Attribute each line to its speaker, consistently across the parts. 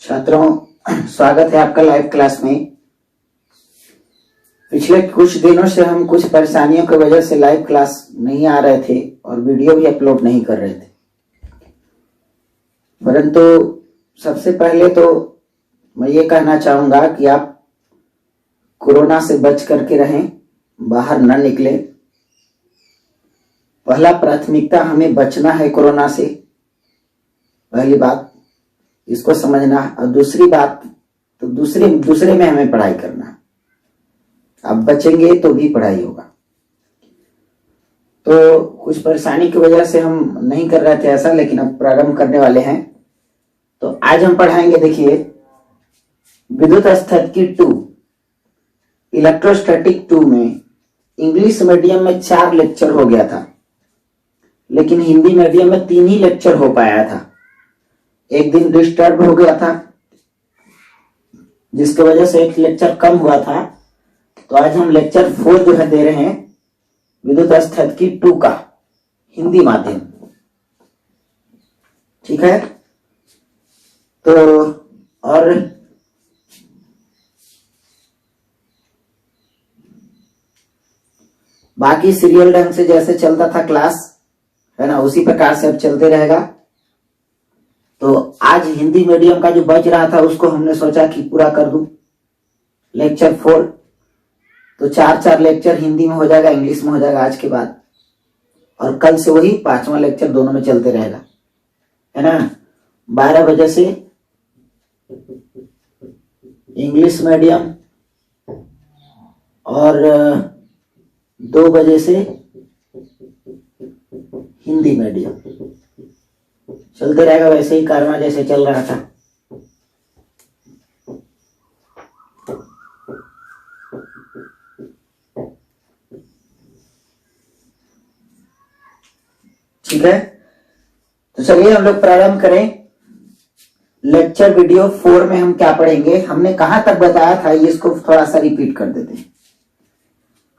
Speaker 1: छात्रों, स्वागत है आपका लाइव क्लास में। पिछले कुछ दिनों से हम कुछ परेशानियों की वजह से लाइव क्लास नहीं आ रहे थे और वीडियो भी अपलोड नहीं कर रहे थे। परंतु सबसे पहले तो मैं ये कहना चाहूंगा कि आप कोरोना से बच करके रहें, बाहर न निकलें। पहला प्राथमिकता हमें बचना है कोरोना से, पहली बात इसको समझना। और दूसरी बात तो दूसरे में हमें पढ़ाई करना। आप बचेंगे तो भी पढ़ाई होगा। तो कुछ परेशानी की वजह से हम नहीं कर रहे थे ऐसा, लेकिन अब प्रारंभ करने वाले हैं। तो आज हम पढ़ाएंगे, देखिए, विद्युत स्थैतिकी 2 इलेक्ट्रोस्टैटिक 2 में इंग्लिश मीडियम में 4 लेक्चर हो गया था, लेकिन हिंदी मीडियम में 3 ही लेक्चर हो पाया था। एक दिन डिस्टर्ब हो गया था, जिसकी वजह से एक लेक्चर कम हुआ था। तो आज हम लेक्चर 4 जो है दे रहे हैं, विद्युत स्थैतिकी 2 का हिंदी माध्यम। ठीक है। तो और बाकी सीरियल ढंग से जैसे चलता था क्लास, है ना, उसी प्रकार से अब चलते रहेगा। तो आज हिंदी मीडियम का जो बच रहा था उसको हमने सोचा कि पूरा कर दूं, लेक्चर 4। तो 4 लेक्चर हिंदी में हो जाएगा, इंग्लिश में हो जाएगा आज के बाद। और कल से वही 5वां लेक्चर दोनों में चलते रहेगा, है ना। 12 बजे से इंग्लिश मीडियम और 2 बजे से हिंदी मीडियम चलते रहेगा, वैसे ही कारवां जैसे चल रहा था। ठीक है। तो चलिए हम लोग प्रारंभ करें। लेक्चर वीडियो 4 में हम क्या पढ़ेंगे, हमने कहां तक बताया था, इसको थोड़ा सा रिपीट कर देते हैं।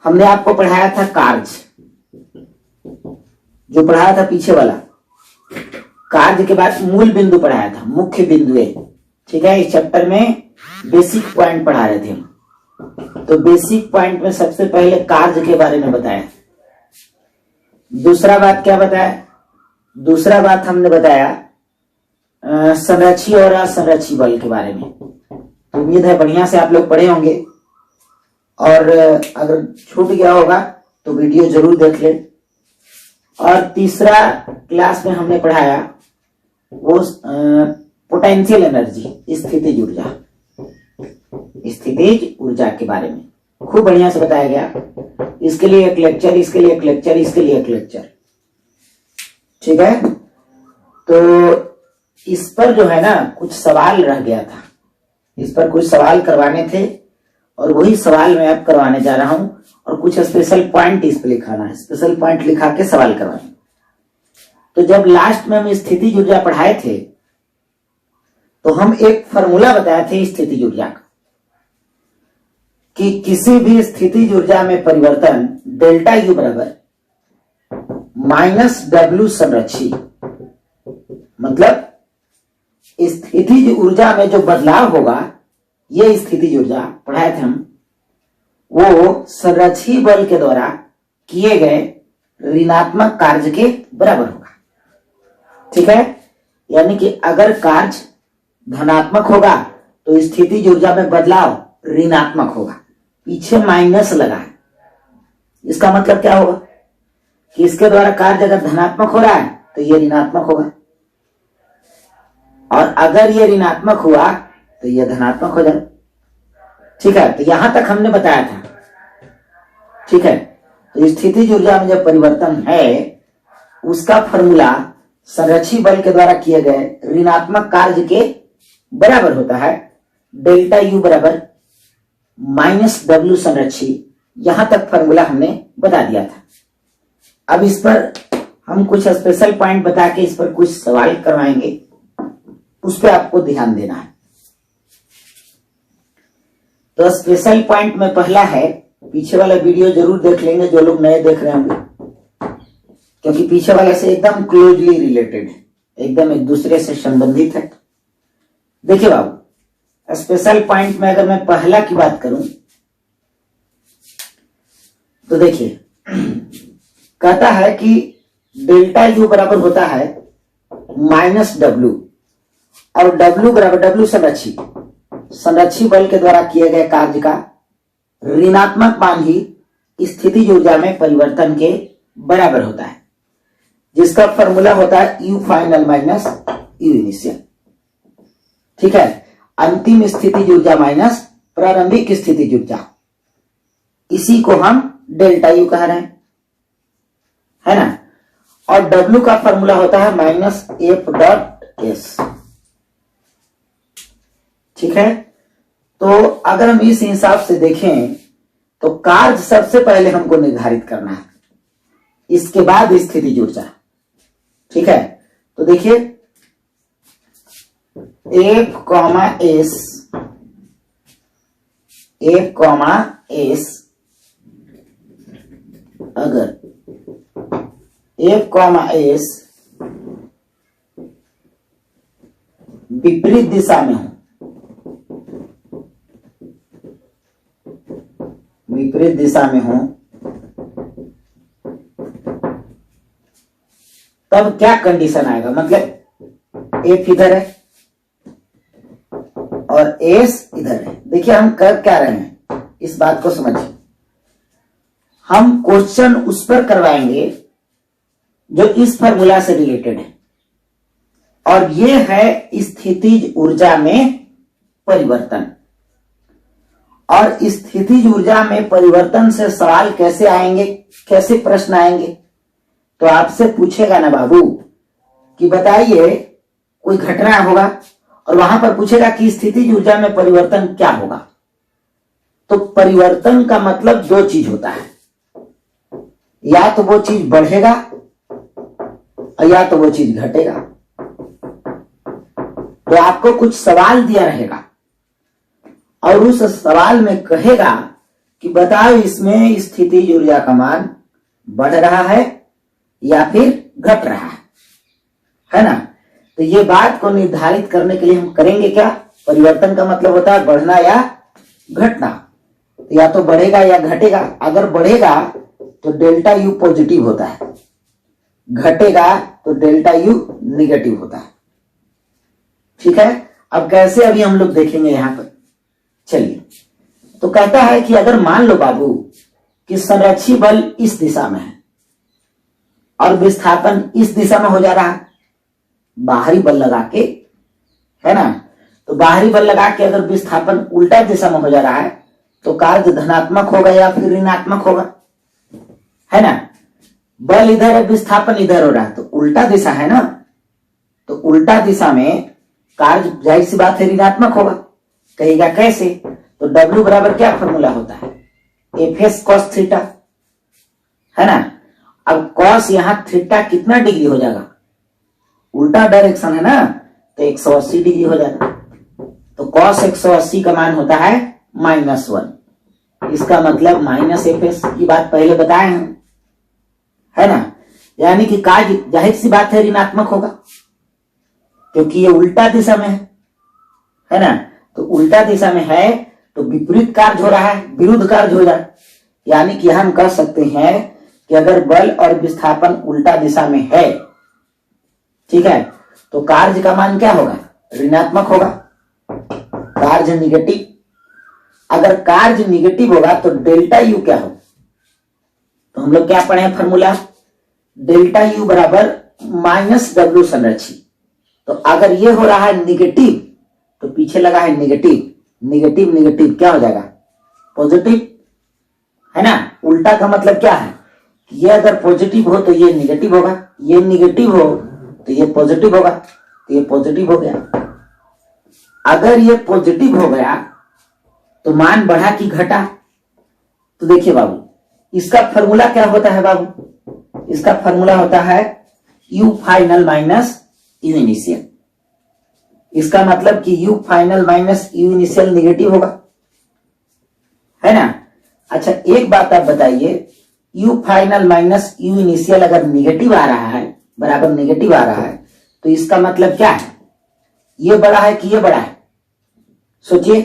Speaker 1: हमने आपको पढ़ाया था कार्य, जो पढ़ाया था पीछे वाला। कार्य के बाद मूल बिंदु पढ़ाया था, मुख्य बिंदु। ठीक है। इस चैप्टर में बेसिक पॉइंट पढ़ा रहे थे हम। तो बेसिक पॉइंट में सबसे पहले कार्य के बारे में बताया। दूसरा बात क्या बताया? दूसरा बात हमने बताया संरक्षी और असंरक्षी बल के बारे में। तो उम्मीद है बढ़िया से आप लोग पढ़े होंगे, और अगर छूट गया होगा तो वीडियो जरूर देख लें। और तीसरा क्लास में हमने पढ़ाया वो पोटेंशियल एनर्जी, स्थितिज ऊर्जा, स्थितिज ऊर्जा के बारे में खूब बढ़िया से बताया गया। इसके लिए एक लेक्चर, इसके लिए एक लेक्चर, इसके लिए एक लेक्चर। ठीक है। तो इस पर जो है ना कुछ सवाल रह गया था, इस पर कुछ सवाल करवाने थे, और वही सवाल मैं अब करवाने जा रहा हूं। और कुछ स्पेशल पॉइंट इस पे लिखाना है, स्पेशल पॉइंट लिखा के सवाल करवाने। तो जब लास्ट में हम स्थितिज ऊर्जा पढ़ाए थे, तो हम एक फॉर्मूला बताए थे स्थितिज ऊर्जा का, कि किसी भी स्थितिज ऊर्जा में परिवर्तन डेल्टा यू बराबर -W संरक्षी, मतलब स्थितिज ऊर्जा में जो बदलाव होगा, ये स्थितिज ऊर्जा पढ़ाए थे हम, वो संरक्षी बल के द्वारा किए गए ऋणात्मक कार्य के बराबर होगा। ठीक है। यानी कि अगर कार्य धनात्मक होगा तो स्थितिज ऊर्जा में बदलाव ऋणात्मक होगा। पीछे माइनस लगा है, इसका मतलब क्या होगा कि इसके द्वारा कार्य अगर धनात्मक हो रहा है तो ये ऋणात्मक होगा, और अगर ये ऋणात्मक हुआ तो ये धनात्मक हो जाए। ठीक है। तो यहां तक हमने बताया था। ठीक है। तो स्थितिज ऊर्जा में जब परिवर्तन है, उसका फॉर्मूला संरक्षी बल के द्वारा किए गए ऋणात्मक कार्य के बराबर होता है। डेल्टा यू बराबर -W संरक्षी। यहां तक फॉर्मूला हमने बता दिया था। अब इस पर हम कुछ स्पेशल पॉइंट बता के इस पर कुछ सवाल करवाएंगे, उस पर आपको ध्यान देना है। तो स्पेशल पॉइंट में पहला है, पीछे वाला वीडियो जरूर देख लेंगे जो लोग नए देख रहे होंगे, क्योंकि पीछे वाले से एकदम क्लोजली रिलेटेड है, एकदम एक दूसरे से संबंधित है। देखिए बाबू, स्पेशल पॉइंट में अगर मैं पहला की बात करूं तो देखिए कहता है कि डेल्टा यू बराबर होता है माइनस डब्ल्यू, और डब्ल्यू बराबर, डब्ल्यू संरक्षी बल के द्वारा किए गए कार्य का ऋणात्मक मान ही स्थितिज ऊर्जा में परिवर्तन के बराबर होता है, जिसका फॉर्मूला होता है you final minus you initial. ठीक है, अंतिम स्थितिज ऊर्जा माइनस प्रारंभिक स्थितिज ऊर्जा, इसी को हम डेल्टा यू कह रहे हैं, है ना। और डब्ल्यू का फॉर्मूला होता है माइनस एफ डॉट एस। ठीक है, तो अगर हम इस हिसाब से देखें तो कार्य सबसे पहले हमको निर्धारित करना है, इसके बाद स्थितिज ऊर्जा। ठीक है, तो देखिए F comma S, F comma S, अगर एफ कॉमा एस विपरीत दिशा में हो, विपरीत दिशा में हो, तब क्या कंडीशन आएगा। मतलब एफ इधर है और एस इधर है। देखिए हम कर क्या रहे हैं, इस बात को समझिए। हम क्वेश्चन उस पर करवाएंगे जो इस फॉर्मूला से रिलेटेड है, और ये है स्थितिज ऊर्जा में परिवर्तन। और स्थितिज ऊर्जा में परिवर्तन से सवाल कैसे आएंगे, कैसे प्रश्न आएंगे, तो आपसे पूछेगा ना बाबू कि बताइए कोई घटना होगा और वहां पर पूछेगा कि स्थितिज ऊर्जा में परिवर्तन क्या होगा। तो परिवर्तन का मतलब दो चीज होता है, या तो वो चीज बढ़ेगा या तो वो चीज घटेगा। तो आपको कुछ सवाल दिया रहेगा और उस सवाल में कहेगा कि बताओ इसमें स्थितिज ऊर्जा का मान बढ़ रहा है या फिर घट रहा है ना। तो ये बात को निर्धारित करने के लिए हम करेंगे क्या, परिवर्तन का मतलब होता है बढ़ना या घटना। तो या तो बढ़ेगा या घटेगा। अगर बढ़ेगा तो डेल्टा यू पॉजिटिव होता है, घटेगा तो डेल्टा यू निगेटिव होता है। ठीक है, अब कैसे अभी हम लोग देखेंगे यहां पर। चलिए, तो कहता है कि अगर मान लो बाबू कि संरक्षी बल इस दिशा में है और विस्थापन इस दिशा में हो जा रहा है, बाहरी बल लगा के, है ना। तो बाहरी बल लगा के अगर विस्थापन उल्टा दिशा में हो जा रहा है तो कार्य धनात्मक होगा या फिर ऋणात्मक होगा, है ना। बल इधर है, विस्थापन इधर हो रहा है, तो उल्टा दिशा है ना। तो उल्टा दिशा में कार्य जाहिर सी बात है ऋणात्मक होगा। कहेगा कैसे, तो W बराबर क्या फॉर्मूला होता है, एफ एस कॉस थीटा, है ना। अब कॉस यहां थीटा कितना डिग्री हो जाएगा, उल्टा डायरेक्शन है ना, तो 180 डिग्री हो जाएगा। तो कॉस 180 का मान होता है -1। इसका मतलब माइनस एफ एस की बात पहले बताए हैं, है ना। यानी कि कार्य जाहिर सी बात है ऋणात्मक होगा क्योंकि ये उल्टा दिशा में है ना। तो उल्टा दिशा में है तो विपरीत कार्य हो रहा है, विरुद्ध कार्य हो रहा है। यानी कि हम कह सकते हैं कि अगर बल और विस्थापन उल्टा दिशा में है, ठीक है, तो कार्य का मान क्या होगा, ऋणात्मक होगा। कार्य निगेटिव, अगर कार्य निगेटिव होगा तो डेल्टा यू क्या होगा, तो हम लोग क्या पढ़े हैं फॉर्मूला, डेल्टा यू बराबर माइनस डब्ल्यू संरक्षी। तो अगर ये हो रहा है निगेटिव तो पीछे लगा है निगेटिव, निगेटिव निगेटिव क्या हो जाएगा, पॉजिटिव, है ना। उल्टा का मतलब क्या है कि ये अगर पॉजिटिव हो तो ये निगेटिव होगा, ये निगेटिव हो तो ये पॉजिटिव होगा, तो ये पॉजिटिव हो गया। अगर ये पॉजिटिव हो गया तो मान बढ़ा कि घटा, तो देखिए बाबू इसका फॉर्मूला क्या होता है बाबू, इसका फॉर्मूला होता है you final minus you initial. इसका मतलब कि you final minus you initial negative होगा, है ना। अच्छा एक बात आप बताइए, you final minus you initial अगर निगेटिव आ रहा है, बराबर निगेटिव आ रहा है, तो इसका मतलब क्या है, ये बड़ा है कि ये बड़ा है? सोचिए,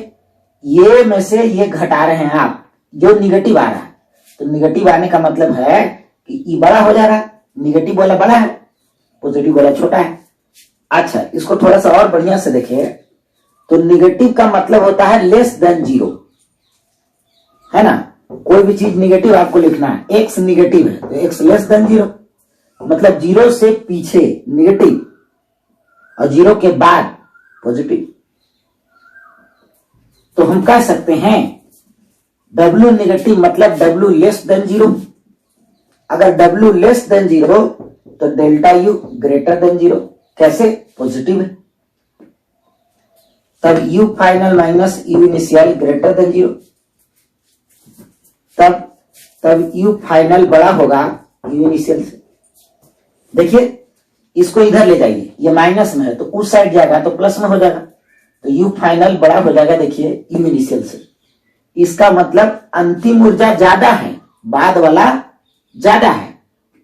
Speaker 1: ये में से ये घटा रहे हैं आप, जो निगेटिव आ रहा है, तो निगेटिव आने का मतलब है कि ये बड़ा हो जा रहा है। निगेटिव वाला बड़ा है, पॉजिटिव वाला छोटा है। अच्छा, इसको थोड़ा सा और बढ़िया से देखिए, तो निगेटिव का मतलब होता है लेस देन जीरो, है ना। कोई भी चीज निगेटिव आपको लिखना है, एक्स निगेटिव है तो एक्स लेस देन जीरो, मतलब जीरो से पीछे निगेटिव और जीरो के बाद पॉजिटिव। तो हम कह सकते हैं W निगेटिव मतलब W लेस देन जीरो। अगर W लेस देन जीरो तो delta U greater than zero. कैसे? पॉजिटिव है, तब U final minus U initial greater than zero, तब U फाइनल बड़ा होगा U इनिशियल से। देखिए, इसको इधर ले जाइए, ये माइनस में है तो उस साइड जाएगा तो प्लस में हो जाएगा, तो U फाइनल बड़ा हो जाएगा, देखिए U इनिशियल से। इसका मतलब अंतिम ऊर्जा ज्यादा है, बाद वाला ज्यादा है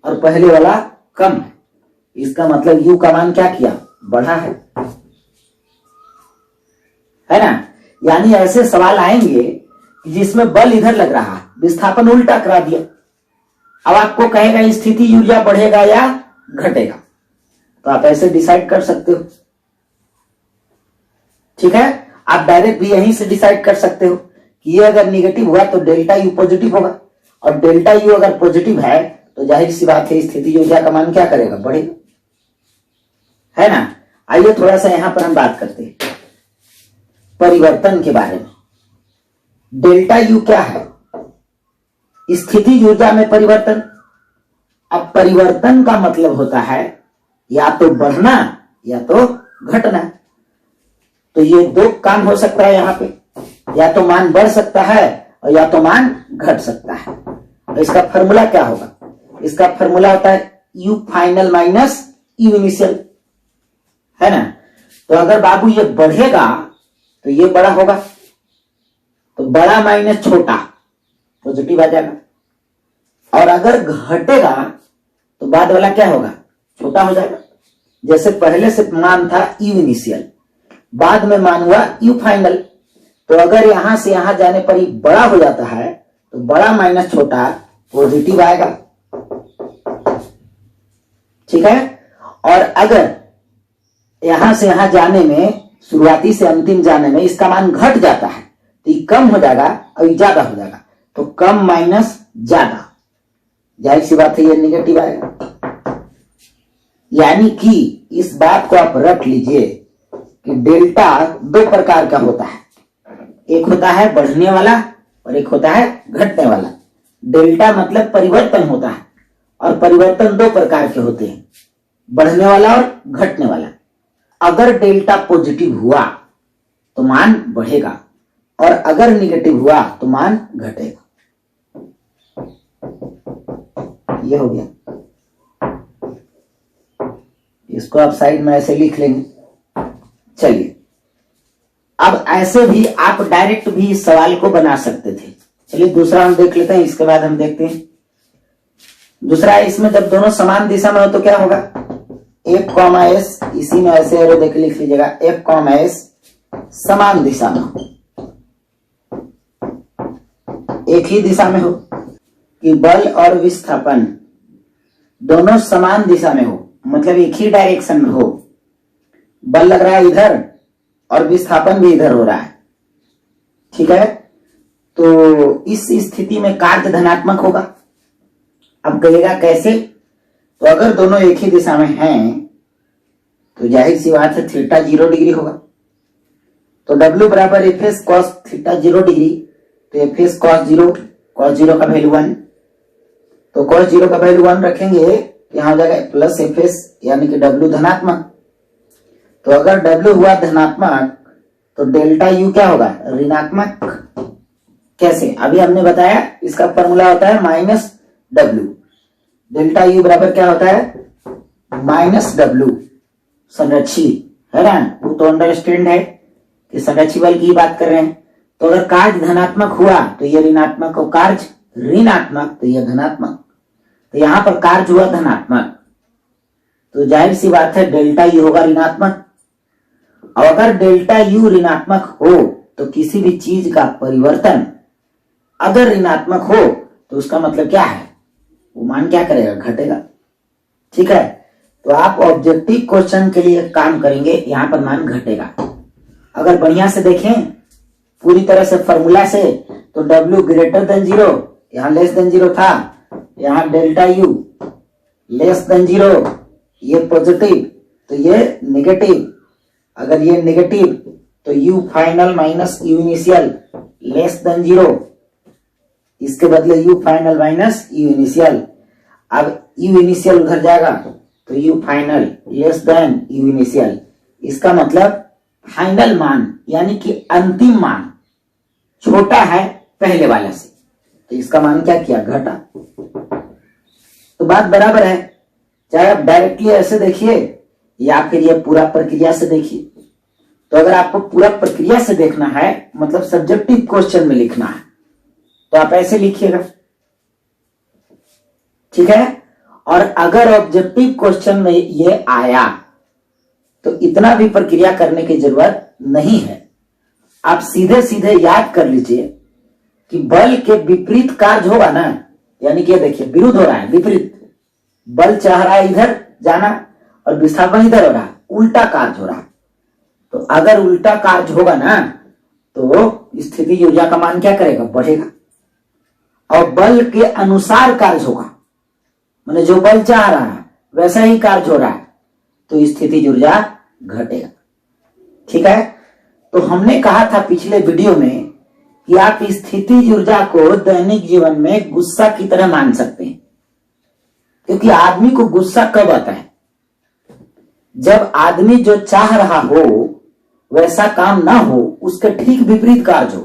Speaker 1: और पहले वाला कम है। इसका मतलब U का मान क्या किया? बढ़ा है ना। यानी ऐसे सवाल आएंगे जिसमें बल इधर लग रहा है, विस्थापन उल्टा करा दिया। अब आपको कहेगा स्थिति ऊर्जा बढ़ेगा या घटेगा, तो आप ऐसे डिसाइड कर सकते हो। ठीक है, आप डायरेक्ट भी यहीं से डिसाइड कर सकते हो कि ये अगर निगेटिव हुआ तो डेल्टा यू पॉजिटिव होगा, और डेल्टा यू अगर पॉजिटिव है तो जाहिर सी बात है स्थिति ऊर्जा का मान क्या करेगा? बढ़ेगा, है ना। आइए थोड़ा सा यहां पर हम बात करते हैं परिवर्तन के बारे में। डेल्टा यू क्या है? स्थिति ऊर्जा में परिवर्तन। अब परिवर्तन का मतलब होता है या तो बढ़ना या तो घटना। तो ये दो काम हो सकता है यहाँ पे, या तो मान बढ़ सकता है और या तो मान घट सकता है। तो इसका फॉर्मूला क्या होगा? इसका फॉर्मूला होता है U final minus U initial, है ना। तो अगर बाबू ये बढ़ेगा तो ये बड़ा होगा, तो बड़ा माइनस छोटा पॉजिटिव आ जाएगा, और अगर घटेगा तो बाद वाला क्या होगा? छोटा हो जाएगा। जैसे पहले से मान था U इनिशियल, बाद में मान हुआ U फाइनल, तो अगर यहां से यहां जाने पर ही बड़ा हो जाता है तो बड़ा माइनस छोटा पॉजिटिव आएगा। ठीक है, और अगर यहां से यहां जाने में, शुरुआती से अंतिम जाने में इसका मान घट जाता है तो ये कम हो जाएगा और ये ज्यादा हो जाएगा, तो कम माइनस ज्यादा, जाहिर सी बात है ये निगेटिव आएगा। यानी कि इस बात को आप रख लीजिए कि डेल्टा दो प्रकार का होता है, एक होता है बढ़ने वाला और एक होता है घटने वाला। डेल्टा मतलब परिवर्तन होता है, और परिवर्तन दो प्रकार के होते हैं, बढ़ने वाला और घटने वाला। अगर डेल्टा पॉजिटिव हुआ तो मान बढ़ेगा, और अगर निगेटिव हुआ तो मान घटेगा। ये हो गया, इसको आप साइड में ऐसे लिख लेंगे। चलिए, अब ऐसे भी आप डायरेक्ट भी इस सवाल को बना सकते थे। चलिए दूसरा हम देख लेते हैं, इसके बाद हम देखते हैं दूसरा। इसमें जब दोनों समान दिशा में हो तो क्या होगा? F, S, इसी में ऐसे एरो देख लिख लीजिएगा, F, S समान दिशा में हो, एक ही दिशा में हो, कि बल और विस्थापन दोनों समान दिशा में हो, मतलब एक ही डायरेक्शन में हो। बल लग रहा है इधर और विस्थापन भी इधर हो रहा है। ठीक है, तो इस स्थिति में कार्य धनात्मक होगा। अब कहिएगा कैसे? तो अगर दोनों एक ही दिशा में हैं तो जाहिर सी बात है थीटा 0 डिग्री होगा। तो W बराबर F S cos theta 0 degree, तो एफ एस कॉस 0 का वैल्यू 1, तो कॉस 0 का वैल्यू 1 रखेंगे, यहां हो जाएगा प्लस एफ एस, यानी कि W धनात्मक। तो अगर W हुआ धनात्मक तो डेल्टा U क्या होगा? ऋणात्मक। कैसे? अभी हमने बताया, इसका फॉर्मूला होता है माइनस W। डेल्टा U बराबर क्या होता है? माइनस W संरक्षी, है ना। वो तो अंडरस्टैंड है कि संरक्षी बल की बात कर रहे हैं। तो अगर कार्य धनात्मक हुआ तो ये ऋणात्मक, और कार्य ऋणात्मक तो ये धनात्मक। तो यहां पर कार्य हुआ धनात्मक, तो जाहिर सी बात है डेल्टा U होगा ऋणात्मक। और अगर डेल्टा यू ऋणात्मक हो तो किसी भी चीज का परिवर्तन अगर ऋणात्मक हो तो उसका मतलब क्या है, वो मान क्या करेगा, घटेगा। ठीक है, तो आप ऑब्जेक्टिव क्वेश्चन के लिए काम करेंगे, यहां पर मान घटेगा। अगर बढ़िया से देखें पूरी तरह से फॉर्मूला से, तो W ग्रेटर देन 0, यहां लेस देन 0 था, यहां डेल्टा यू लेस देन 0, ये पॉजिटिव तो ये नेगेटिव, अगर ये नेगेटिव तो you final minus you initial less than 0, इसके बदले you final minus you initial. अब यू इनिशियल उधर जाएगा तो you final less than you initial. इसका मतलब फाइनल मान यानी कि अंतिम मान छोटा है पहले वाले से, तो इसका मान क्या किया, घटा। तो बात बराबर है, चाहे आप डायरेक्टली ऐसे देखिए या फिर ये पूरा प्रक्रिया से देखिए। तो अगर आपको पूरा प्रक्रिया से देखना है, मतलब सब्जेक्टिव क्वेश्चन में लिखना है, तो आप ऐसे लिखिएगा। ठीक है, और अगर ऑब्जेक्टिव क्वेश्चन में ये आया तो इतना भी प्रक्रिया करने की जरूरत नहीं है। आप सीधे सीधे याद कर लीजिए कि बल के विपरीत कार्य होगा ना, यानी कि देखिए विरुद्ध हो रहा है, विपरीत बल चाह रहा है इधर जाना और विस्थापन इधर हो रहा है, उल्टा कार्य हो रहा है। तो अगर उल्टा कार्य होगा ना तो स्थिति ऊर्जा का मान क्या करेगा, बढ़ेगा। और बल के अनुसार कार्य होगा, मैंने जो बल चाह रहा है वैसा ही कार्य हो रहा है, तो स्थिति ऊर्जा घटेगा। ठीक है, तो हमने कहा था पिछले वीडियो में कि आप स्थिति ऊर्जा को दैनिक जीवन में गुस्सा की तरह मान सकते हैं, क्योंकि आदमी को गुस्सा कब आता है, जब आदमी जो चाह रहा हो वैसा काम ना हो, उसके ठीक विपरीत कार्य हो,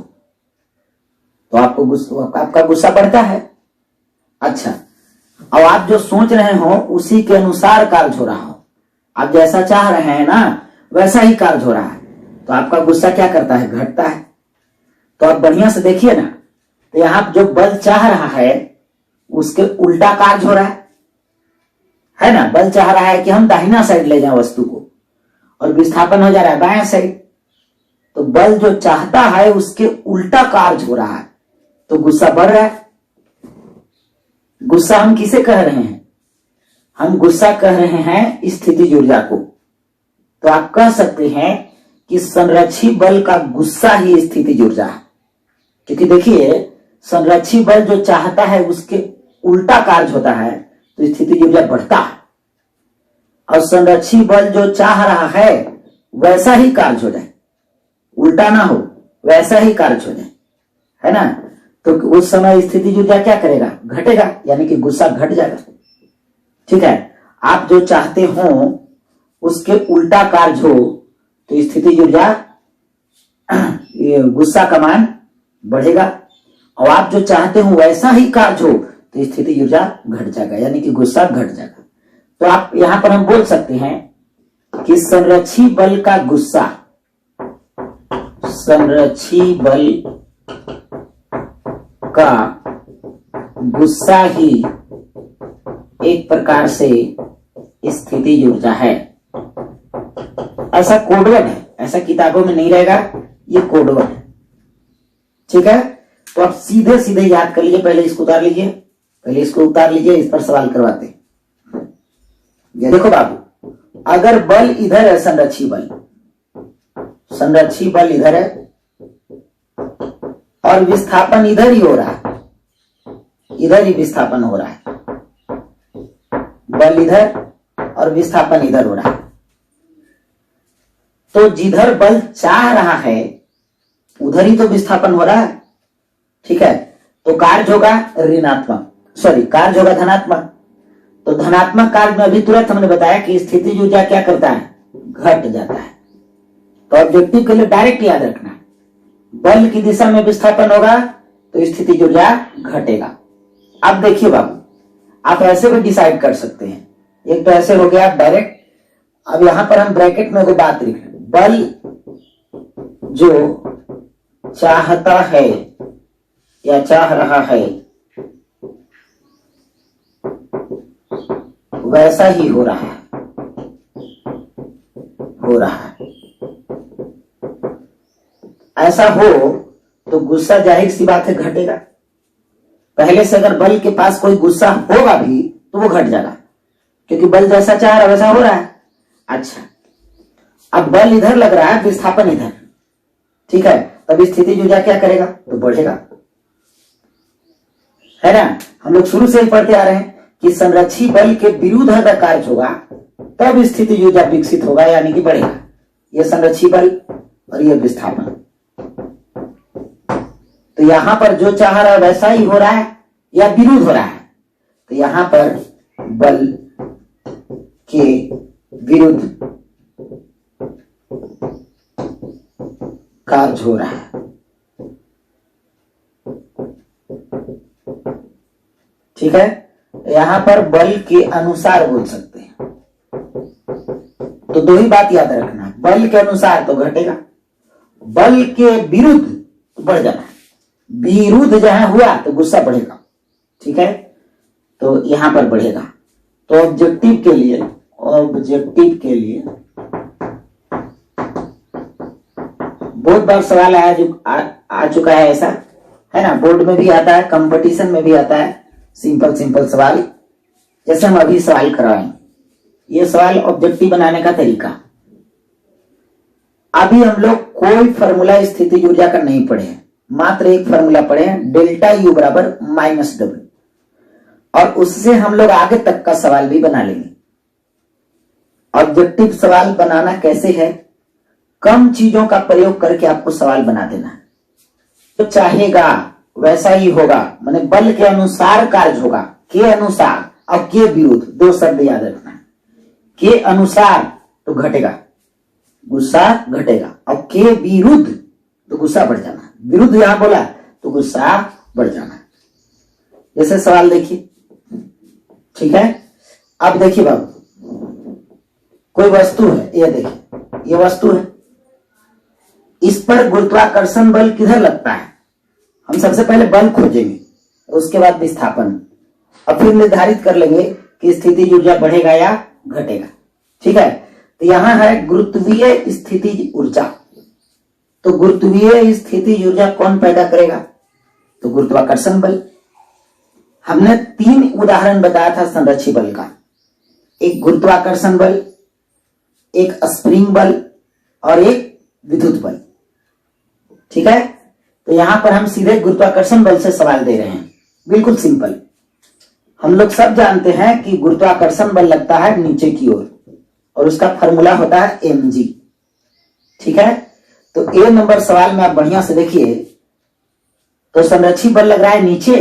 Speaker 1: तो आपका गुस्सा बढ़ता है। अच्छा, अब आप जो सोच रहे हो उसी के अनुसार कार्य हो रहा हो, आप जैसा चाह रहे हैं ना वैसा ही कार्य हो रहा है, तो आपका गुस्सा क्या करता है, घटता है। तो आप बढ़िया से देखिए ना, तो यहां जो बल चाह रहा है उसके उल्टा कार्य हो रहा है ना। बल चाह रहा है कि हम दाहिना साइड ले जाएं वस्तु को, और विस्थापन हो जा रहा है बायां साइड। तो बल जो चाहता है उसके उल्टा कार्य हो रहा है, तो गुस्सा बढ़ रहा है। गुस्सा हम किसे कह रहे हैं, हम गुस्सा कह रहे हैं स्थिति ऊर्जा को। तो आप कह सकते हैं कि संरक्षी बल का गुस्सा ही स्थिति ऊर्जा है, क्योंकि देखिए संरक्षी बल जो चाहता है उसके उल्टा कार्य होता है, तो स्थिति ऊर्जा बढ़ता है। और संरक्षी बल जो चाह रहा है वैसा ही कार्य हो जाए, उल्टा ना हो, वैसा ही कार्य हो जाए, है ना। तो उस समय स्थिति ऊर्जा क्या करेगा, घटेगा, यानी कि गुस्सा घट जाएगा। ठीक है, आप जो चाहते हो उसके उल्टा कार्य हो तो स्थिति ऊर्जा गुस्सा का मान बढ़ेगा, और आप जो चाहते हो वैसा ही कार्य हो तो स्थिति ऊर्जा घट जाएगा, यानी कि गुस्सा घट जाएगा। तो आप यहां पर हम बोल सकते हैं कि संरक्षी बल का गुस्सा, संरक्षी बल का गुस्सा ही एक प्रकार से स्थिति ऊर्जा है। ऐसा कोडवर्ड है, ऐसा किताबों में नहीं रहेगा, ये कोडवर्ड है। ठीक है, तो आप सीधे सीधे याद कर लीजिए। पहले इसको उतार लीजिए, पहले इसको उतार लीजिए, इस पर सवाल करवाते हैं। देखो बाबू, अगर बल इधर है, संरक्षी बल, संरक्षी बल इधर है और विस्थापन इधर ही हो रहा है, इधर ही विस्थापन हो रहा है, बल इधर और विस्थापन इधर हो रहा है। तो जिधर बल चाह रहा है उधर ही तो विस्थापन हो रहा है। ठीक है, तो कार्य होगा ऋणात्मक, सॉरी कार्य होगा धनात्मक। तो धनात्मक कार्य में अभी तुरंत हमने बताया कि स्थिति ऊर्जा क्या करता है, घट जाता है। तो ऑब्जेक्टिव के लिए डायरेक्ट याद रखना, बल की दिशा में विस्थापन होगा तो स्थिति ऊर्जा घटेगा। अब देखिए बाबू, आप ऐसे भी डिसाइड कर सकते हैं, एक तो ऐसे हो गया डायरेक्ट। अब यहां पर हम ब्रैकेट में कोई बात लिख रहे हैं, बल जो चाहता है या चाह रहा है वैसा ही हो रहा है, हो रहा है। ऐसा हो तो गुस्सा जाहिर सी बात है घटेगा। पहले से अगर बल के पास कोई गुस्सा होगा भी तो वो घट जाएगा, क्योंकि बल जैसा चाह रहा वैसा हो रहा है। अच्छा, अब बल इधर लग रहा है, विस्थापन इधर, ठीक है, तब स्थितिज ऊर्जा क्या करेगा? तो बढ़ेगा, है ना। हम लोग शुरू से ही पढ़ते आ रहे हैं कि संरक्षी बल के विरुद्ध अगर कार्य होगा तब स्थितिज ऊर्जा विकसित होगा, यानी कि बढ़ेगा। ये संरक्षी बल और ये विस्थापन। तो यहां पर जो चाह रहा है वैसा ही हो रहा है या विरुद्ध हो रहा है? तो यहां पर बल के विरुद्ध कार्य हो रहा है, ठीक है। यहां पर बल के अनुसार बोल सकते हैं। तो दो ही बात याद रखना है, बल के अनुसार तो घटेगा, बल के विरुद्ध तो बढ़ जाना है। विरुद्ध जहां हुआ तो गुस्सा बढ़ेगा, ठीक है, तो यहां पर बढ़ेगा। तो ऑब्जेक्टिव के लिए बहुत बार सवाल आया, जो आ चुका है ऐसा, है ना। बोर्ड में भी आता है, कंपटीशन में भी आता है, सिंपल सवाल, जैसे हम अभी सवाल करवाएं। ये सवाल ऑब्जेक्टिव बनाने का तरीका। अभी हम लोग कोई फॉर्मूला स्थितिज ऊर्जा का नहीं पढ़े हैं, मात्र एक फॉर्मूला पढ़े हैं, डेल्टा यू बराबर माइनस डब्ल्यू, और उससे हम लोग आगे तक का सवाल भी बना लेंगे। ऑब्जेक्टिव सवाल बनाना कैसे है? कम चीजों का प्रयोग करके आपको सवाल बना देना है। जो चाहेगा वैसा ही होगा, माने बल के अनुसार कार्य होगा, के अनुसार और के विरुद्ध, दो शब्द याद रखना है। के अनुसार तो घटेगा, गुस्सा घटेगा, और के विरुद्ध तो गुस्सा बढ़ जाना। विरुद्ध यहां बोला तो गुस्सा बढ़ जाना। जैसे सवाल देखिए, ठीक है। अब देखिए बाबू, कोई वस्तु है, ये देखिए, ये वस्तु है, इस पर गुरुत्वाकर्षण बल किधर लगता है? हम सबसे पहले बल खोजेंगे, उसके बाद विस्थापन, और फिर निर्धारित कर लेंगे कि स्थितिज ऊर्जा बढ़ेगा या घटेगा, ठीक है। तो यहां है गुरुत्वीय स्थितिज ऊर्जा। तो गुरुत्वीय स्थितिज ऊर्जा कौन पैदा करेगा? तो गुरुत्वाकर्षण बल। हमने 3 उदाहरण बताया था संरक्षी बल का, एक गुरुत्वाकर्षण बल, एक स्प्रिंग बल और एक विद्युत बल, ठीक है। तो यहां पर हम सीधे गुरुत्वाकर्षण बल से सवाल दे रहे हैं, बिल्कुल सिंपल। हम लोग सब जानते हैं कि गुरुत्वाकर्षण बल लगता है नीचे की ओर, और उसका फॉर्मूला होता है mg, ठीक है। तो ए नंबर सवाल में आप बढ़िया से देखिए, तो संरक्षी बल लग रहा है नीचे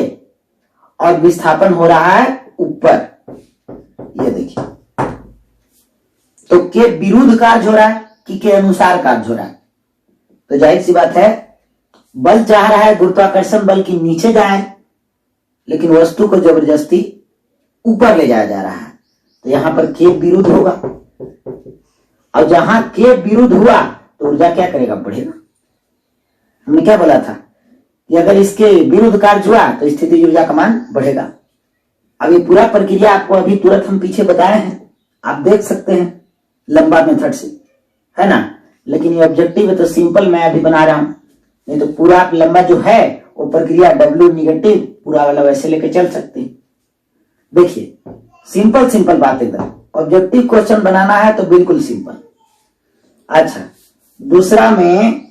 Speaker 1: और विस्थापन हो रहा है ऊपर, ये देखिए। तो के विरुद्ध कार्य हो रहा है कि के अनुसार कार्य हो रहा है? तो जाहिर सी बात है, बल चाह रहा है गुरुत्वाकर्षण बल की नीचे जाए, लेकिन वस्तु को जबरदस्ती ऊपर ले जाया जा रहा है, तो यहां पर के विरुद्ध होगा, और जहां के विरुद्ध हुआ तो ऊर्जा क्या करेगा? बढ़ेगा। हमने क्या बोला था कि अगर इसके विरुद्ध कार्य हुआ तो स्थितिज ऊर्जा का मान बढ़ेगा। अब ये पूरा प्रक्रिया आपको अभी तुरंत हम पीछे बताए हैं, आप देख सकते हैं लंबा मेथड से, है ना। लेकिन ये ऑब्जेक्टिव है तो सिंपल मैं अभी बना रहा हूं, नहीं तो पूरा आप लंबा जो है वो प्रक्रिया W निगेटिव पूरा वाला वैसे लेके चल सकते हैं। देखिए सिंपल बात एकदम, ऑब्जेक्टिव क्वेश्चन बनाना है तो बिल्कुल सिंपल। अच्छा, दूसरा में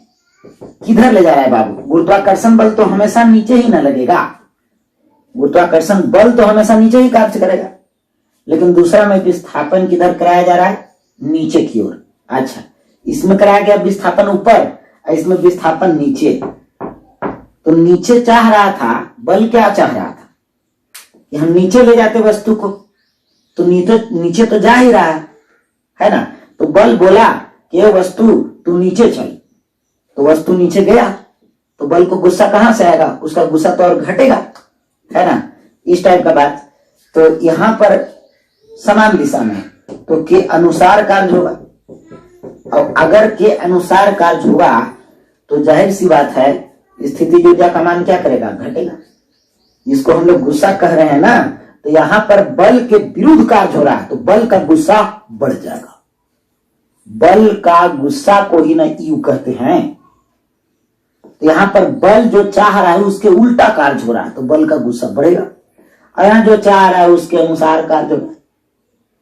Speaker 1: किधर ले जा रहा है बाबू? गुरुत्वाकर्षण बल तो हमेशा नीचे ही ना लगेगा, गुरुत्वाकर्षण बल तो हमेशा नीचे ही कार्य करेगा, लेकिन दूसरा में विस्थापन किधर कराया जा रहा है? नीचे की ओर। अच्छा, इसमें कराया गया विस्थापन ऊपर, इसमें विस्थापन नीचे। तो नीचे चाह रहा था बल, क्या चाह रहा था कि हम नीचे ले जाते वस्तु को, तो नीचे तो जा ही रहा है ना। तो बल बोला कि ये वस्तु तू नीचे चल, तो वस्तु नीचे गया, तो बल को गुस्सा कहां से आएगा? उसका गुस्सा तो और घटेगा, है ना, इस टाइप का बात। तो यहां पर समान दिशा में, तो के अनुसार कार्य होगा, और अगर के अनुसार कार्य होगा तो जाहिर सी बात है स्थितिज ऊर्जा का मान क्या करेगा? घटेगा। जिसको हम लोग गुस्सा कह रहे हैं ना, तो यहां पर बल के विरुद्ध कार्य हो रहा है, तो बल का गुस्सा बढ़ जाएगा। बल का गुस्सा को ही ना यू कहते हैं, तो यहां पर बल जो चाह रहा है उसके उल्टा कार्य हो रहा है, तो बल का गुस्सा बढ़ेगा। और यहां जो चाह रहा है उसके अनुसार कार्य हो रहा है,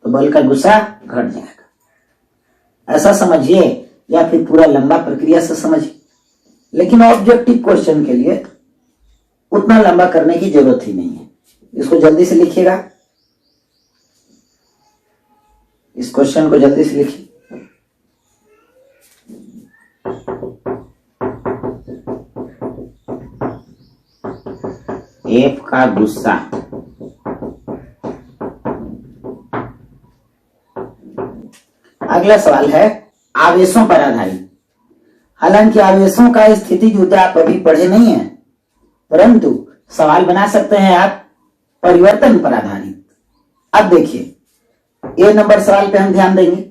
Speaker 1: तो बल का गुस्सा घट जाएगा। ऐसा समझिए या फिर पूरा लंबा प्रक्रिया से समझिए, लेकिन ऑब्जेक्टिव क्वेश्चन के लिए उतना लंबा करने की जरूरत ही नहीं है। इसको जल्दी से लिखिएगा, इस क्वेश्चन को जल्दी से लिखिए। एफ का गुस्सा, अगला सवाल है आवेशों पर आधारित। हालांकि आवेशों का स्थिति ऊर्जा आप अभी पढ़े नहीं है, परंतु सवाल बना सकते हैं आप परिवर्तन पर आधारित। अब देखिए ए नंबर सवाल पे हम ध्यान देंगे।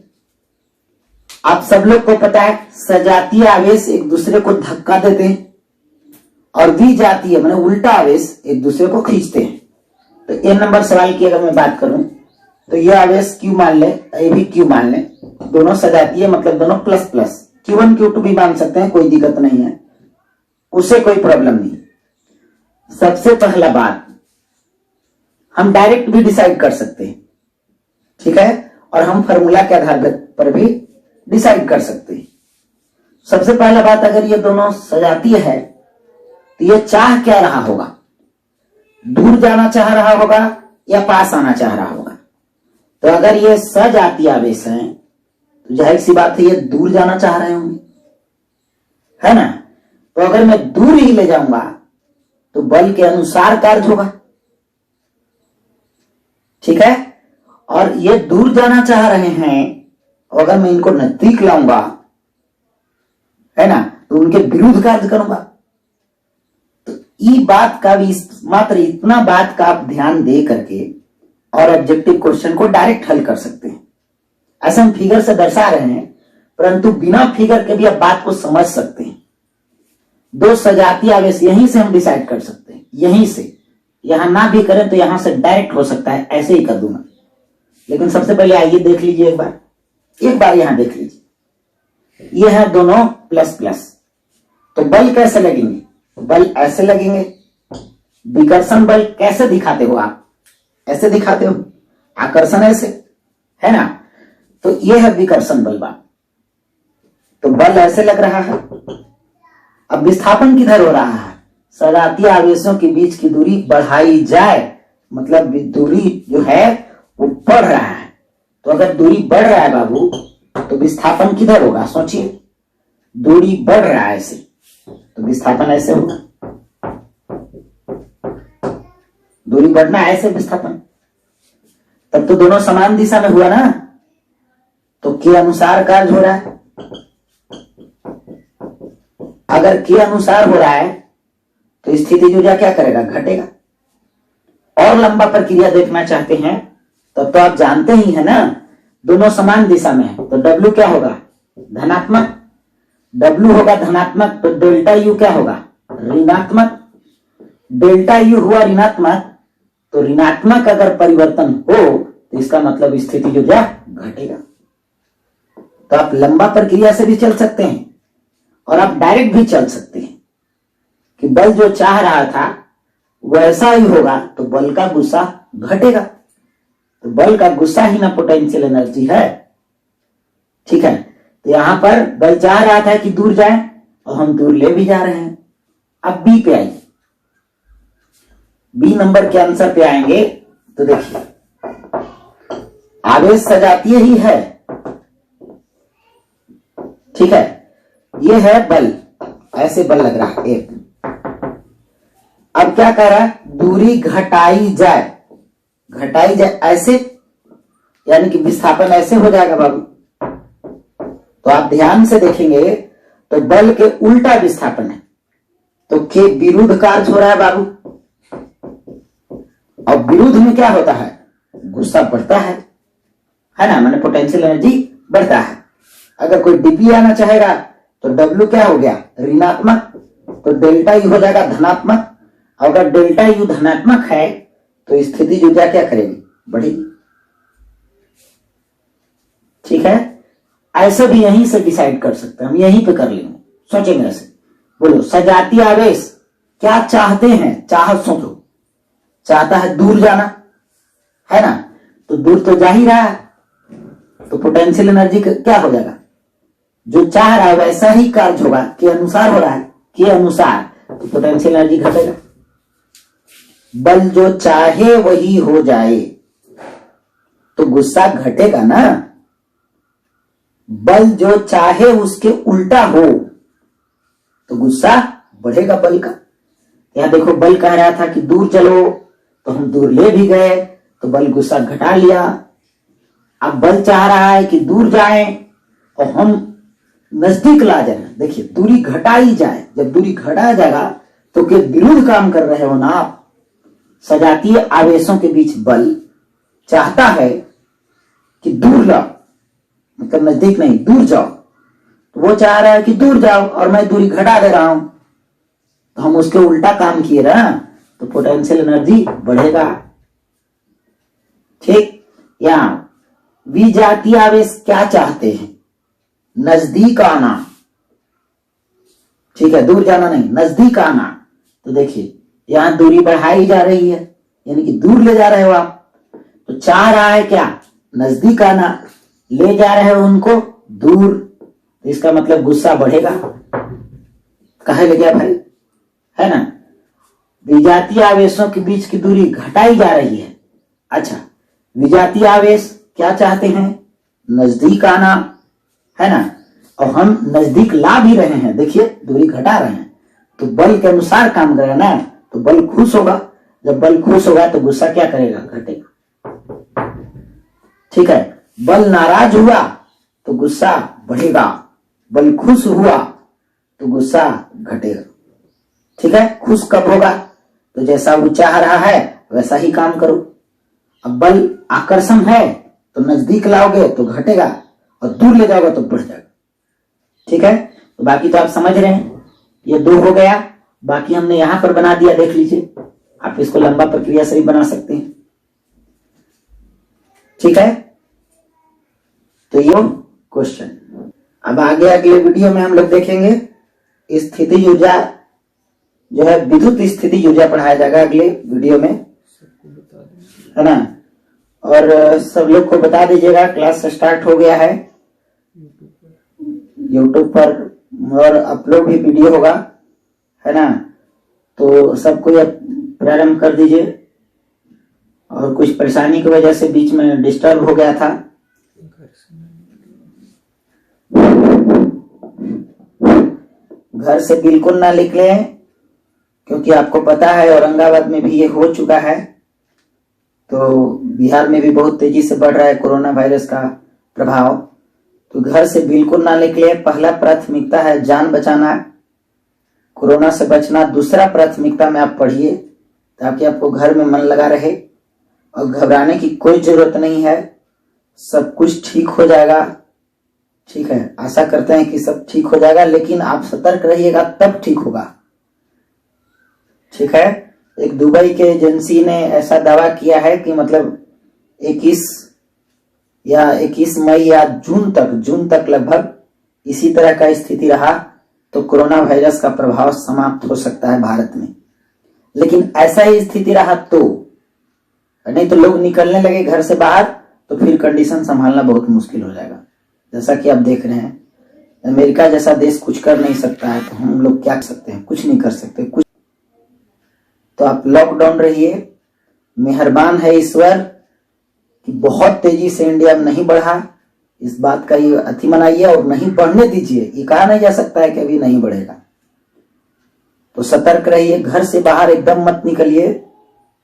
Speaker 1: आप सब लोग को पता है सजातीय आवेश एक दूसरे को धक्का देते हैं और विजातीय माने उल्टा आवेश एक दूसरे को खींचते हैं। तो ए नंबर सवाल की अगर मैं बात करूं तो ये आवेश क्यू मान ले, ये भी क्यू मान ले, दोनों सजातीय मतलब दोनों प्लस प्लस, Q1 Q2 भी मान सकते हैं, कोई दिक्कत नहीं है, उससे कोई प्रॉब्लम नहीं। सबसे पहला बात हम डायरेक्ट भी डिसाइड कर सकते हैं, ठीक है, और हम फॉर्मूला के आधार पर भी डिसाइड कर सकते हैं। सबसे पहला बात, अगर ये दोनों सजातीय है तो ये चाह क्या रहा होगा, दूर जाना चाह रहा होगा या पास आना चाह रहा होगा। तो अगर ये सजातीय आवेश है तो जाहिर सी बात है ये दूर जाना चाह रहे होंगे, है ना। तो अगर मैं दूर ही ले जाऊंगा तो बल के अनुसार कार्य होगा, ठीक है। और ये दूर जाना चाह रहे हैं, अगर मैं इनको नजदीक लाऊंगा, है ना, तो उनके विरुद्ध कार्य करूंगा। तो ये बात का भी मात्र इतना बात का आप ध्यान दे करके और ऑब्जेक्टिव क्वेश्चन को डायरेक्ट हल कर सकते हैं। ऐसा हम फिगर से दर्शा रहे हैं, परंतु बिना फिगर के भी आप बात को समझ सकते हैं। दो सजातीय आवेश यहीं से हम डिसाइड कर सकते हैं, यहीं से, यहां ना भी करें तो यहां से डायरेक्ट हो सकता है, ऐसे ही कर दूंगा। लेकिन सबसे पहले आइए देख लीजिए एक बार यहां देख लीजिए, ये है दोनों प्लस प्लस, तो बल कैसे लगेंगे, बल ऐसे लगेंगे। विकर्षण बल कैसे दिखाते हो आप, ऐसे दिखाते हो, आकर्षण ऐसे, है ना। तो ये है विकर्षण बल बात, तो बल ऐसे लग रहा है। अब विस्थापन किधर हो रहा है, सजातीय आवेशों के बीच की दूरी बढ़ाई जाए, मतलब दूरी जो है वो बढ़ रहा है। तो अगर दूरी बढ़ रहा है बाबू तो विस्थापन किधर होगा, सोचिए, दूरी बढ़ रहा है ऐसे, तो विस्थापन ऐसे होगा, दूरी बढ़ना ऐसे विस्थापन, तब तो दोनों समान दिशा में हुआ ना, तो के अनुसार कार्य हो रहा है। अगर के अनुसार हो रहा है तो स्थिति ऊर्जा क्या करेगा, घटेगा। और लंबा प्रक्रिया देखना चाहते हैं तब तो आप जानते ही है ना, दोनों समान दिशा में है, तो W क्या होगा, धनात्मक, W होगा धनात्मक, तो डेल्टा U क्या होगा, ऋणात्मक। डेल्टा U हुआ ऋणात्मक, तो ऋणात्मक अगर परिवर्तन हो तो इसका मतलब स्थिति ऊर्जा घटेगा। तो आप लंबा प्रक्रिया से भी चल सकते हैं और आप डायरेक्ट भी चल सकते हैं कि बल जो चाह रहा था वैसा ही होगा, तो बल का गुस्सा घटेगा। तो बल का गुस्सा ही ना पोटेंशियल एनर्जी है, ठीक है। तो यहां पर बल चाह रहा था कि दूर जाए और हम दूर ले भी जा रहे हैं। अब बी पे आइए, बी नंबर के आंसर पे आएंगे तो देखिए आवेश सजातीय ही है, ठीक है। ये है बल, ऐसे बल लग रहा है एक। अब क्या कह रहा है, दूरी घटाई जाए, घटाई जाए ऐसे, यानी कि विस्थापन ऐसे हो जाएगा बाबू। तो आप ध्यान से देखेंगे तो बल के उल्टा विस्थापन है, तो के विरुद्ध कार्य हो रहा है बाबू। और विरुद्ध में क्या होता है, गुस्सा बढ़ता है ना, माने पोटेंशियल एनर्जी बढ़ता है। अगर कोई डीपी आना चाहेगा तो W क्या हो गया, ऋणात्मक, तो डेल्टा U हो जाएगा धनात्मक। अगर डेल्टा U धनात्मक है तो स्थिति ऊर्जा क्या करेगी, बढ़ेगी, ठीक है। ऐसे भी यहीं से डिसाइड कर सकते हैं हम, यहीं पे कर लेंगे, सोचेंगे ऐसे, बोलो, सजातीय आवेश क्या चाहते हैं? चाह सोचो, चाहता है दूर जाना, है ना, तो दूर तो जा ही रहा है, तो पोटेंशियल एनर्जी क्या हो जाएगा? जो चाह रहा है वैसा ही कार्य होगा, के अनुसार हो रहा है, के अनुसार, तो पोटेंशियल एनर्जी घटेगा। बल जो चाहे वही हो जाए तो गुस्सा घटेगा ना। बल जो चाहे उसके उल्टा हो तो गुस्सा बढ़ेगा बल का। यहां देखो, बल कह रहा था कि दूर चलो, तो हम दूर ले भी गए, तो बल गुस्सा घटा लिया। अब बल चाह रहा है कि दूर जाएं और हम नजदीक ला जाए। देखिए, दूरी घटाई जाए, जब दूरी घटाया जाएगा तो के विरुद्ध काम कर रहे हो ना आप। सजातीय आवेशों के बीच बल चाहता है कि दूर लाओ, मतलब नजदीक नहीं, दूर जाओ, तो वो चाह रहा है कि दूर जाओ और मैं दूरी घटा दे रहा हूं, तो हम उसके उल्टा काम किए ना, तो पोटेंशियल एनर्जी बढ़ेगा। ठीक, यहां विजातीय आवेश क्या चाहते हैं? नजदीक आना। ठीक है, दूर जाना नहीं, नजदीक आना। तो देखिए, यहां दूरी बढ़ाई जा रही है, यानी कि दूर ले जा रहे हो आप, तो चाह रहा है क्या? नजदीक आना, ले जा रहे हो उनको दूर, तो इसका मतलब गुस्सा बढ़ेगा। कहे ले गया भाई, है ना। विजातीय आवेशों के बीच की दूरी घटाई जा रही है। अच्छा, विजातीय आवेश क्या चाहते हैं? नजदीक आना, है ना, और हम नजदीक ला भी रहे हैं। देखिए, दूरी घटा रहे हैं, तो बल के अनुसार काम करेगा ना, तो बल खुश होगा। जब बल खुश होगा तो गुस्सा क्या करेगा? घटेगा। ठीक है, बल नाराज हुआ तो गुस्सा बढ़ेगा, बल खुश हुआ तो गुस्सा घटेगा। ठीक है, खुश कब होगा? तो जैसा वो चाह रहा है वैसा ही काम करो। अब बल आकर्षण है तो नजदीक लाओगे तो घटेगा, और दूर ले जाओगे तो बढ़ जाएगा। ठीक है, तो बाकी तो आप समझ रहे हैं। ये 2 हो गया, बाकी हमने यहां पर बना दिया, देख लीजिए। आप इसको लंबा प्रक्रिया से भी बना सकते हैं। ठीक है, तो ये क्वेश्चन। अब आगे अगले वीडियो में हम लोग देखेंगे स्थिति ऊर्जा, जो है विद्युत स्थिति ऊर्जा पढ़ाया जाएगा अगले वीडियो में, है ना। और सब लोग को बता दीजिएगा, क्लास स्टार्ट हो गया है यूट्यूब पर, और अपलोड भी वीडियो होगा, है ना। तो सबको प्रारंभ कर दीजिए। और कुछ परेशानी की वजह से बीच में डिस्टर्ब हो गया था। घर से बिल्कुल ना निकले, क्योंकि आपको पता है औरंगाबाद में भी ये हो चुका है, तो बिहार में भी बहुत तेजी से बढ़ रहा है कोरोना वायरस का प्रभाव। तो घर से बिल्कुल ना निकले। पहला प्राथमिकता है जान बचाना, कोरोना से बचना। दूसरा प्राथमिकता में आप पढ़िए, ताकि आपको घर में मन लगा रहे, और घबराने की कोई जरूरत नहीं है, सब कुछ ठीक हो जाएगा। ठीक है, आशा करते हैं कि सब ठीक हो जाएगा, लेकिन आप सतर्क रहिएगा तब ठीक होगा। ठीक है, एक दुबई के एजेंसी ने ऐसा दावा किया है कि मतलब 21 मई या जून तक लगभग इसी तरह का स्थिति रहा तो कोरोना वायरस का प्रभाव समाप्त हो सकता है भारत में। लेकिन ऐसा ही स्थिति रहा तो नहीं, तो लोग निकलने लगे घर से बाहर, तो फिर कंडीशन संभालना बहुत मुश्किल हो जाएगा। जैसा कि आप देख रहे हैं, अमेरिका जैसा देश कुछ कर नहीं सकता है, तो हम लोग क्या कर सकते हैं? कुछ नहीं कर सकते कुछ। तो आप लॉकडाउन रहिए। मेहरबान है ईश्वर कि बहुत तेजी से इंडिया में नहीं बढ़ा, इस बात का ये अति मनाइए और नहीं बढ़ने दीजिए। ये कहा नहीं जा सकता है कि अभी नहीं बढ़ेगा। तो सतर्क रहिए, घर से बाहर एकदम मत निकलिए,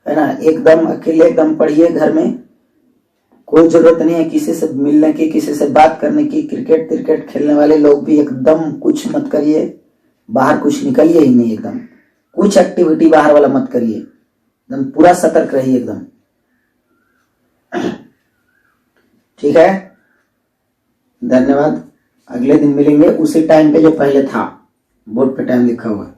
Speaker 1: है ना। एकदम अकेले एकदम पढ़िए घर में, कोई जरूरत नहीं है किसी से मिलने की, किसी से बात करने की। क्रिकेट खेलने वाले लोग भी एकदम कुछ मत करिए, बाहर कुछ निकलिए ही नहीं, एकदम कुछ एक्टिविटी बाहर वाला मत करिए, एकदम पूरा सतर्क रहिए एकदम। ठीक है, धन्यवाद। अगले दिन मिलेंगे उसी टाइम पे जो पहले था, बोर्ड पे टाइम लिखा हुआ है।